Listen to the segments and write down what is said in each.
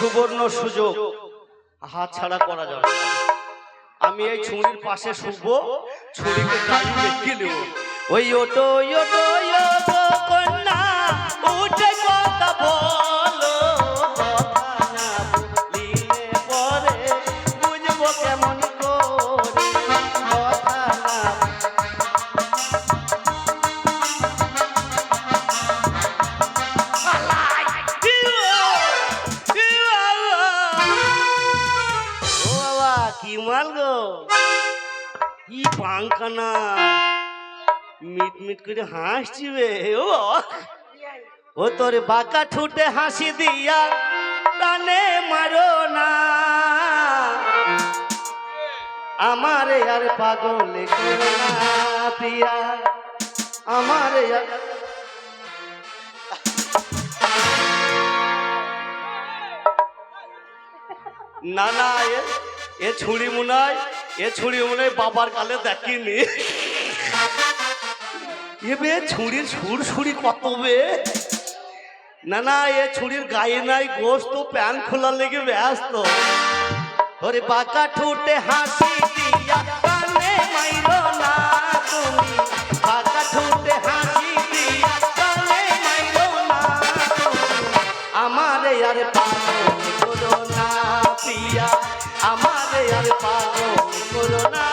সুবর্ণ সুযোগ হাত ছাড়া করা যাবে না। আমি এই ছুরির পাশে শুবো, ছুরিকে গাড়ি দেখিয়ে নেব। ওই ওটো ওটো ওটো কন্যা উঠে কথা বলো, কথা না বলিলে পরে বুঝবো কেমন করে, কথা না। ও বাবা কি মাল গো, কি পাঙ্কানা মিট মিট করে হাসছিবে। ও তোর বাঁকা ঠুটে হাসি দিয়া প্রাণে মারো না, আমারে আর পাগল করো না প্রিয়া, আমারে আর। না না এ ছুরি মুনায়, এ ছুরি মুনায় বাবার কালে দেখিনি। এবে ছুরির সুর সুরি কত বে। না না এ ছুরির গায়ে নাই গোস্ত, প্যান খোলা লেগে ব্যস্ত। ওরে বাঁকা ঠুটে হাসি দিয়া প্রাণে মাইরো না তুমি, বাঁকা ঠুটে হাসি দিয়া প্রাণে মাইরো না তুমি, আমারে আর পাগল করো না প্রিয়া, আমারে আর পাগল করো না।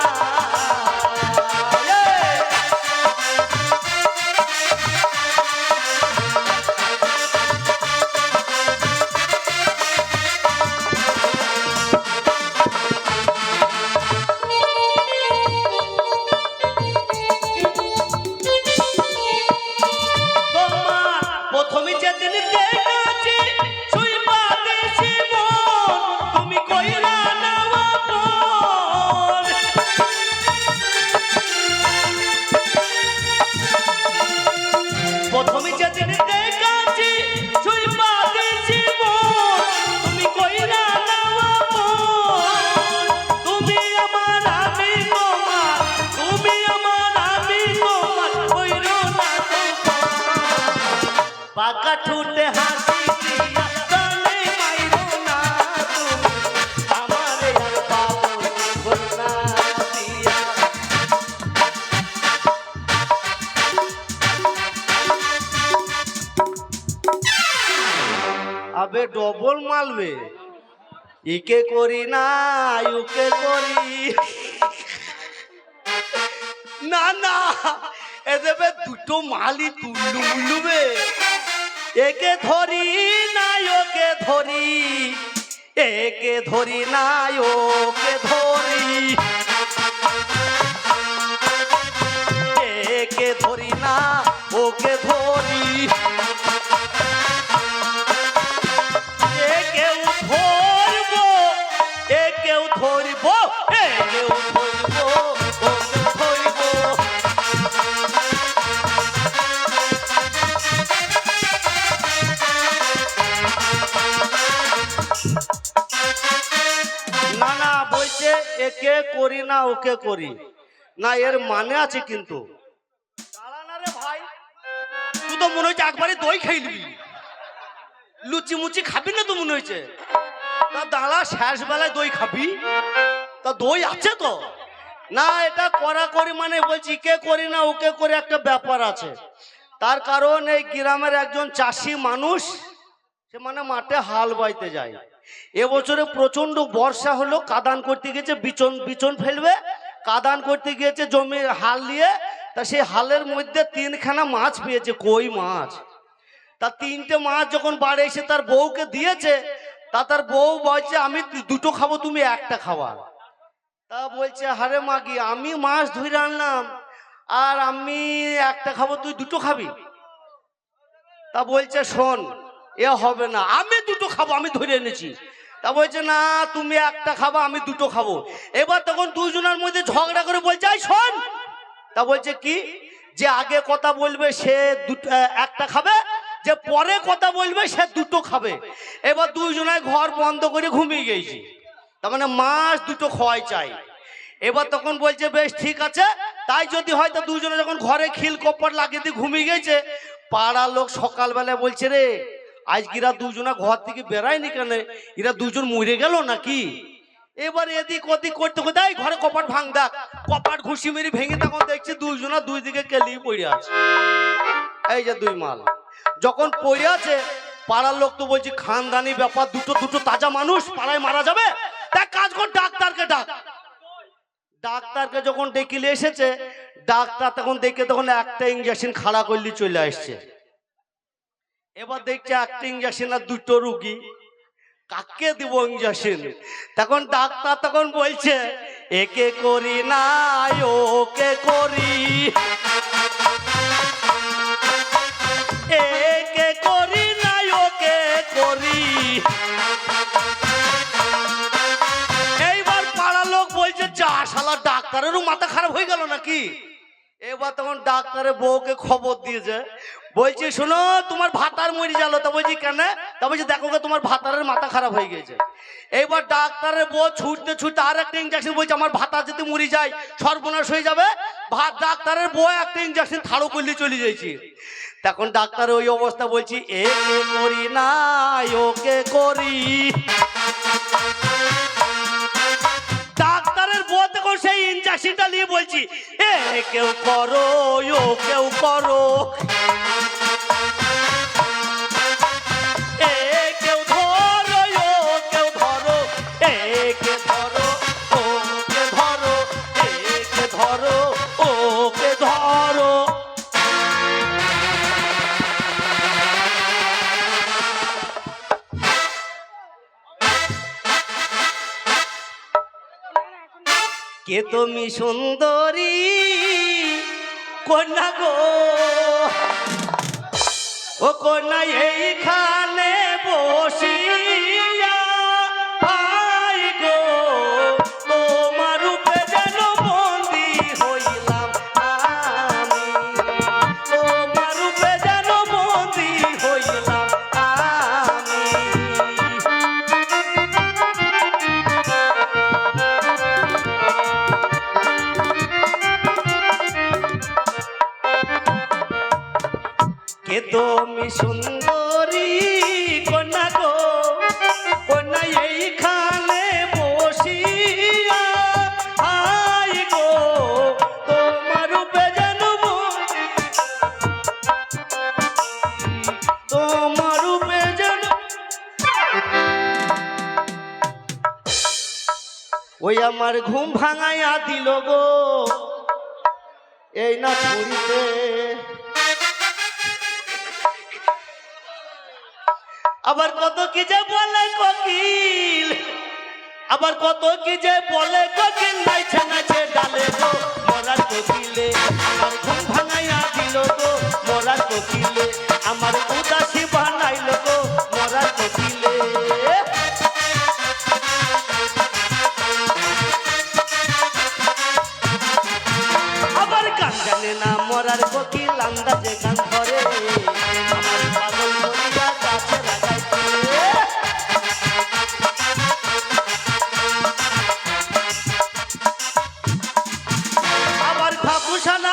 বাঁকা ঠুটে হাসি দিয়া প্রাণে মাইরো না তুমি, আমারে আর পাগল করো না প্রিয়া। আবে ডবল মালবে, ইকে করি না ইউকে করি। না না এ দেবে দুটো মালই তুল্লু মুল্লুবে, একে ধরি না ওকে ধরি, একে ধরি না ওকে ধরি, একে ধরি না ওকে ধরি, একেও ধরবো একেও ধরবো, একেও ধরবো ওকে ধরবো। না না বলছে একে করি না ওকে করি না, এর মানে আছে কিন্তু। দাঁড়া না রে ভাই, তুই তো মনে হচ্ছে একবারে দই খেয়ে নিবি, লুচি মুচি খাবি না তো মনে হয়েছে। তা দাঁড়া, শেষ বেলায় দই খাবি, তা দই আছে তো। না এটা করা করি মানে বলছি কে করি না ওকে করে একটা ব্যাপার আছে। তার কারণ এই গ্রামের একজন চাষি মানুষ, সে মানে মাঠে হাল বাইতে যায়। এবছরে প্রচন্ড বর্ষা হলো, কাদান করতে গেছে, বিচন ফেলবে, কাদান করতে গিয়েছে জমির হাল দিয়ে। তা সেই হালের মধ্যে তিনখানা মাছ পেয়েছে, কই মাছ। তা তিনটে মাছ যখন বাড়ি এসে তার বউকে দিয়েছে, তা তার বউ বলছে আমি দুটো খাবো, তুমি একটা খাওয়া। তা বলছে হারে মাগি আমি মাছ ধরে আনলাম আর আমি একটা খাবো, তুই দুটো খাবি। তা বলছে শোন এ হবে না, আমি দুটো খাবো, আমি ধরে এনেছি। তা বলছে না তুমি একটা খাবো আমি দুটো খাবো। এবার তখন দুজনের মধ্যে ঝগড়া করে বলছে এই শোন। তা বলছে কি, যে আগে কথা বলবে সে একটা খাবে, যে পরে কথা বলবে সে দুটো খাবে। এবার দুইজনে ঘর বন্ধ করে ঘুমিয়ে গেছি, তার মানে মাছ দুটো খাওয়াই চাই। এবার তখন বলছে বেশ ঠিক আছে, তাই যদি হয়তো দুজনে যখন ঘরে খিল কপ্পর লাগিয়ে দিয়ে ঘুমিয়ে গেছে, পাড়ার লোক সকালবেলা বলছে রে আজকে এরা দুজনা ঘর থেকে বেড়ায়নি কেন? এরা দুজন মরে গেল নাকি? এবার এদিক ওদিক করতে করতে এই ঘরে কপাট ভাঙ দেখ, কপাট ঘুষি মেরে ভেঙে তখন দেখছি দুজনা দুই দিকে কেলি পড়ে আছে। এই যে দুই মাল যখন পড়ে আছে, পাড়ার লোক তো বলছি খানদানি ব্যাপার, দুটো দুটো তাজা মানুষ পাড়ায় মারা যাবে, তাই কাজ কর ডাক্তারকে ডাক। ডাক্তারকে যখন ডেকে এসেছে, ডাক্তার তখন দেখে তখন একটা ইঞ্জেকশন খাড়া করলি চলে আসছে। এবার দেখছে একটা ইঞ্জেকশন আর দুটো রুগী, কাকে দিব ইঞ্জেকশন? তখন ডাক্তার তখন বলছে একে করি না ওকে করি, একে করি না ওকে করি। এইবার পাড়ার লোক বলছে যা শালা ডাক্তারেরও মাথা খারাপ হয়ে গেল নাকি? এবার তখন ডাক্তারের বউকে খবর দিয়েছে, বলছি শোনো তোমার ভাতার মরে গেল। তা বলছি কেন? তা বলছি দেখো তোমার ভাতারের মাথা খারাপ হয়ে গেছে। এইবার ডাক্তারের বউ ছুটতে ছুটতে আর একটা ইঞ্জেকশন, বলছে আমার ভাতা যদি মরে যায় সর্বনাশ হয়ে যাবে। ডাক্তারের বউ একটা ইঞ্জেকশন থাড়ো করলে চলে যাইছি। তখন ডাক্তারের ওই অবস্থা, বলছি একে করি না ওকে করি। ডাক্তারের বউ তখন সেই ইঞ্জেকশনটা নিয়ে বলছি এ কেউ করো ও কেউ করো, এ কেউ ধরো ও কেউ ধরো, একে ধরো ওকে ধরো, একে ধরো ওকে ধরো। কে তুমি সুন্দরী কন্যা গো, ও কন্যা এইখানে বসিয়া আই গো, তোমার রূপে যেন বন্দী হইলাম আমি, তোমার রূপে যেন বন্দী হইলাম আমি। কে তুমি সুন্দরী কন্যা গো, কন্যা এইখানে বসিয়া আই গো, তোমার রূপে যেন বন্দী, তোমার রূপে যেন। ওই আমার ঘুম ভাঙাইয়া দিল গো এই না ছুরিতে, আবার কত কি যে বলে কোকিল, আবার কত কি যে বলে কোকিল, নাইছে নাইছে ডালে গো মরার কোকিলে, আমার ঘুম ভাঙাইয়া দিল গো মরার কোকিলে, আমার উদাসী বানাইল গো মরার কোকিলে। আবার গান জানে না মরার কোকিল, আন্দাজে গান ধরে, আমার পাগল করিয়া কাছে লাগাইছে। আবার খাপুসানা